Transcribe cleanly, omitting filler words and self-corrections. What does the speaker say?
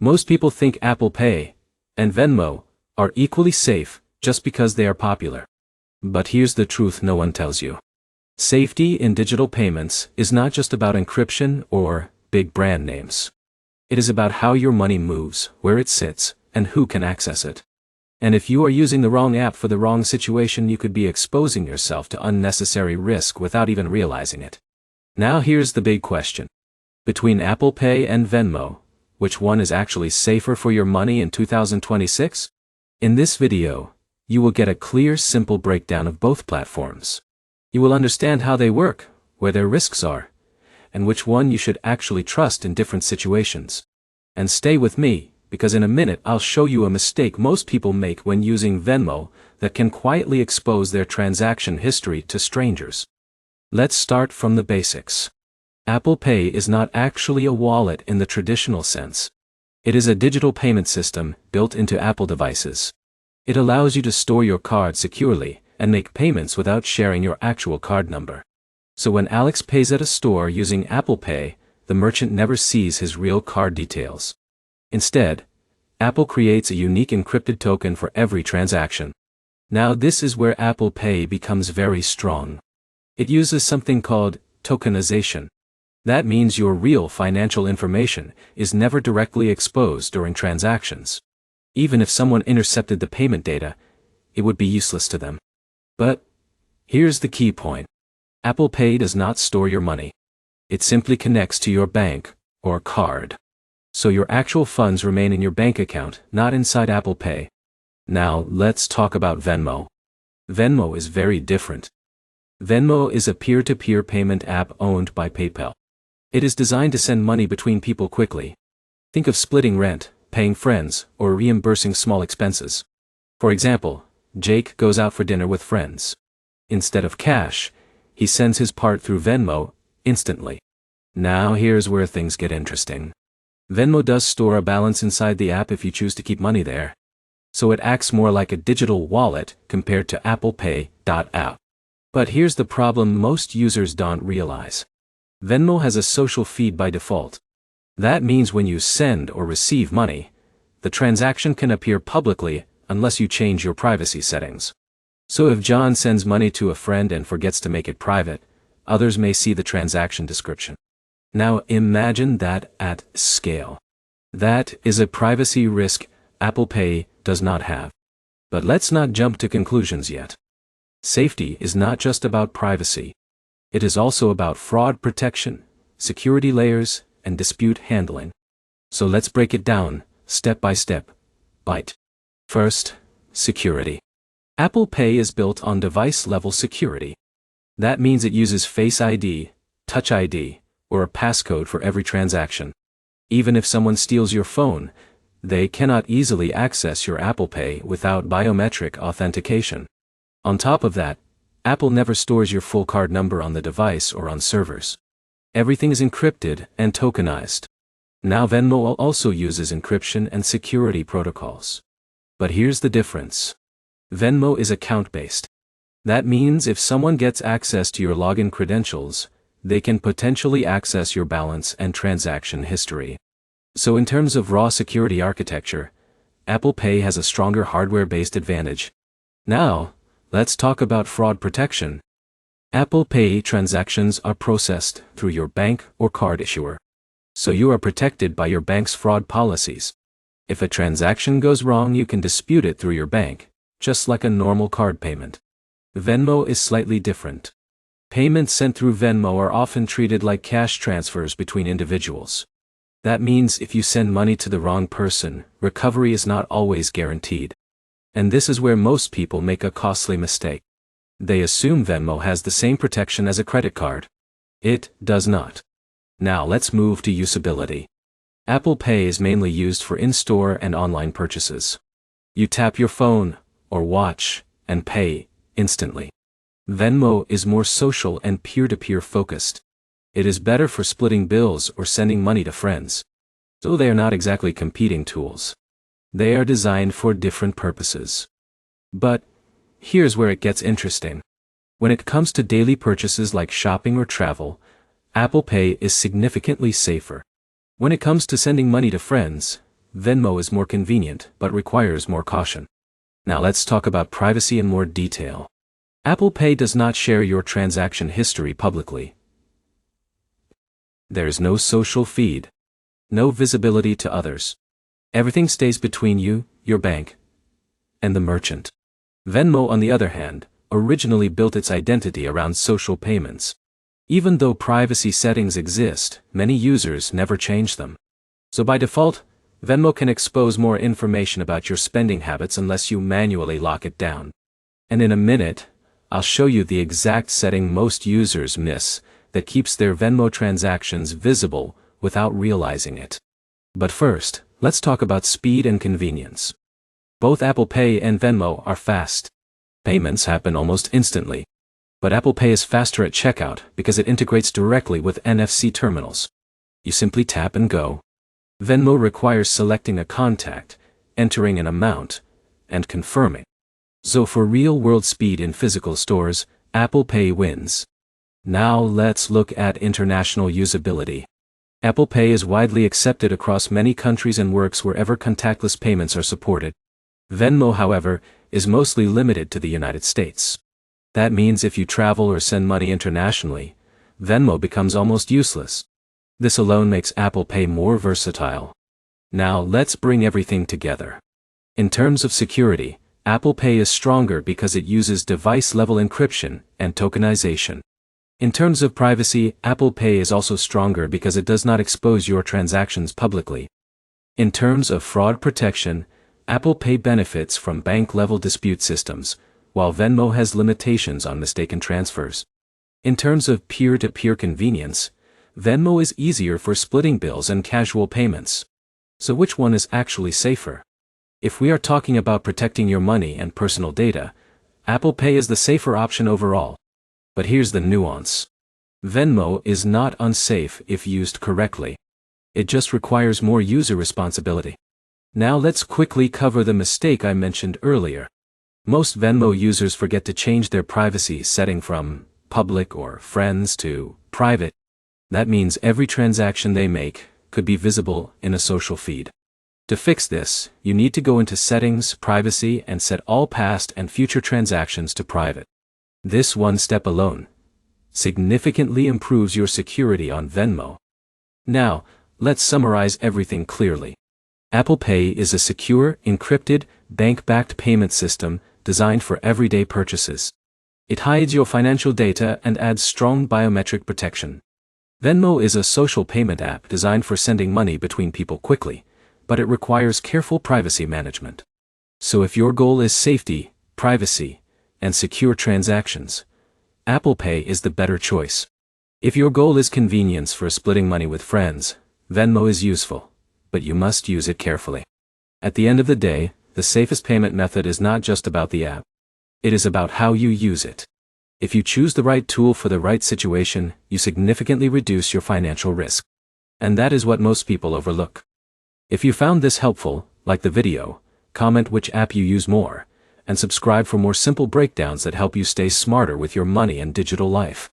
Most people think Apple Pay and Venmo are equally safe just because they are popular. But here's the truth no one tells you. Safety in digital payments is not just about encryption or big brand names. It is about how your money moves, where it sits, and who can access it. And if you are using the wrong app for the wrong situation, you could be exposing yourself to unnecessary risk without even realizing it. Now here's the big question. Between Apple Pay and Venmo, which one is actually safer for your money in 2026? In this video, you will get a clear, simple breakdown of both platforms. You will understand how they work, where their risks are, and which one you should actually trust in different situations. And stay with me, because in a minute I'll show you a mistake most people make when using Venmo that can quietly expose their transaction history to strangers. Let's start from the basics. Apple Pay is not actually a wallet in the traditional sense. It is a digital payment system built into Apple devices. It allows you to store your card securely and make payments without sharing your actual card number. So when Alex pays at a store using Apple Pay, the merchant never sees his real card details. Instead, Apple creates a unique encrypted token for every transaction. Now this is where Apple Pay becomes very strong. It uses something called tokenization. That means your real financial information is never directly exposed during transactions. Even if someone intercepted the payment data, it would be useless to them. But here's the key point. Apple Pay does not store your money. It simply connects to your bank or card. So your actual funds remain in your bank account, not inside Apple Pay. Now let's talk about Venmo. Venmo is very different. Venmo is a peer-to-peer payment app owned by PayPal. It is designed to send money between people quickly. Think of splitting rent, paying friends, or reimbursing small expenses. For example, Jake goes out for dinner with friends. Instead of cash, he sends his part through Venmo instantly. Now here's where things get interesting. Venmo does store a balance inside the app if you choose to keep money there. So it acts more like a digital wallet compared to Apple Pay app. But here's the problem most users don't realize. Venmo has a social feed by default. That means when you send or receive money, the transaction can appear publicly unless you change your privacy settings. So if John sends money to a friend and forgets to make it private, others may see the transaction description. Now imagine that at scale. That is a privacy risk Apple Pay does not have. But let's not jump to conclusions yet. Safety is not just about privacy. It is also about fraud protection, security layers, and dispute handling. So let's break it down, step by step. First, security. Apple Pay is built on device-level security. That means it uses Face ID, Touch ID, or a passcode for every transaction. Even if someone steals your phone, they cannot easily access your Apple Pay without biometric authentication. On top of that, Apple never stores your full card number on the device or on servers. Everything is encrypted and tokenized. Now Venmo also uses encryption and security protocols. But here's the difference. Venmo is account-based. That means if someone gets access to your login credentials, they can potentially access your balance and transaction history. So in terms of raw security architecture, Apple Pay has a stronger hardware-based advantage. Now, let's talk about fraud protection. Apple Pay transactions are processed through your bank or card issuer. So you are protected by your bank's fraud policies. If a transaction goes wrong, you can dispute it through your bank, just like a normal card payment. Venmo is slightly different. Payments sent through Venmo are often treated like cash transfers between individuals. That means if you send money to the wrong person, recovery is not always guaranteed. And this is where most people make a costly mistake. They assume Venmo has the same protection as a credit card. It does not. Now let's move to usability. Apple Pay is mainly used for in-store and online purchases. You tap your phone or watch and pay instantly. Venmo is more social and peer-to-peer focused. It is better for splitting bills or sending money to friends. So they are not exactly competing tools. They are designed for different purposes. But here's where it gets interesting. When it comes to daily purchases like shopping or travel, Apple Pay is significantly safer. When it comes to sending money to friends, Venmo is more convenient but requires more caution. Now let's talk about privacy in more detail. Apple Pay does not share your transaction history publicly. There's no social feed, no visibility to others. Everything stays between you, your bank, and the merchant. Venmo, on the other hand, originally built its identity around social payments. Even though privacy settings exist, many users never change them. So by default, Venmo can expose more information about your spending habits unless you manually lock it down. And in a minute, I'll show you the exact setting most users miss that keeps their Venmo transactions visible without realizing it. But first, let's talk about speed and convenience. Both Apple Pay and Venmo are fast. Payments happen almost instantly. But Apple Pay is faster at checkout because it integrates directly with NFC terminals. You simply tap and go. Venmo requires selecting a contact, entering an amount, and confirming. So for real-world speed in physical stores, Apple Pay wins. Now let's look at international usability. Apple Pay is widely accepted across many countries and works wherever contactless payments are supported. Venmo, however, is mostly limited to the United States. That means if you travel or send money internationally, Venmo becomes almost useless. This alone makes Apple Pay more versatile. Now let's bring everything together. In terms of security, Apple Pay is stronger because it uses device-level encryption and tokenization. In terms of privacy, Apple Pay is also stronger because it does not expose your transactions publicly. In terms of fraud protection, Apple Pay benefits from bank-level dispute systems, while Venmo has limitations on mistaken transfers. In terms of peer-to-peer convenience, Venmo is easier for splitting bills and casual payments. So which one is actually safer? If we are talking about protecting your money and personal data, Apple Pay is the safer option overall. But here's the nuance. Venmo is not unsafe if used correctly. It just requires more user responsibility. Now let's quickly cover the mistake I mentioned earlier. Most Venmo users forget to change their privacy setting from public or friends to private. That means every transaction they make could be visible in a social feed. To fix this, you need to go into Settings, Privacy, and set all past and future transactions to private. This one step alone significantly improves your security on Venmo. Now, let's summarize everything clearly. Apple Pay is a secure, encrypted, bank-backed payment system designed for everyday purchases. It hides your financial data and adds strong biometric protection. Venmo is a social payment app designed for sending money between people quickly, but it requires careful privacy management. So if your goal is safety, privacy, and secure transactions, Apple Pay is the better choice. If your goal is convenience for splitting money with friends, Venmo is useful, but you must use it carefully. At the end of the day, the safest payment method is not just about the app. It is about how you use it. If you choose the right tool for the right situation, you significantly reduce your financial risk. And that is what most people overlook. If you found this helpful, like the video, comment which app you use more, and subscribe for more simple breakdowns that help you stay smarter with your money and digital life.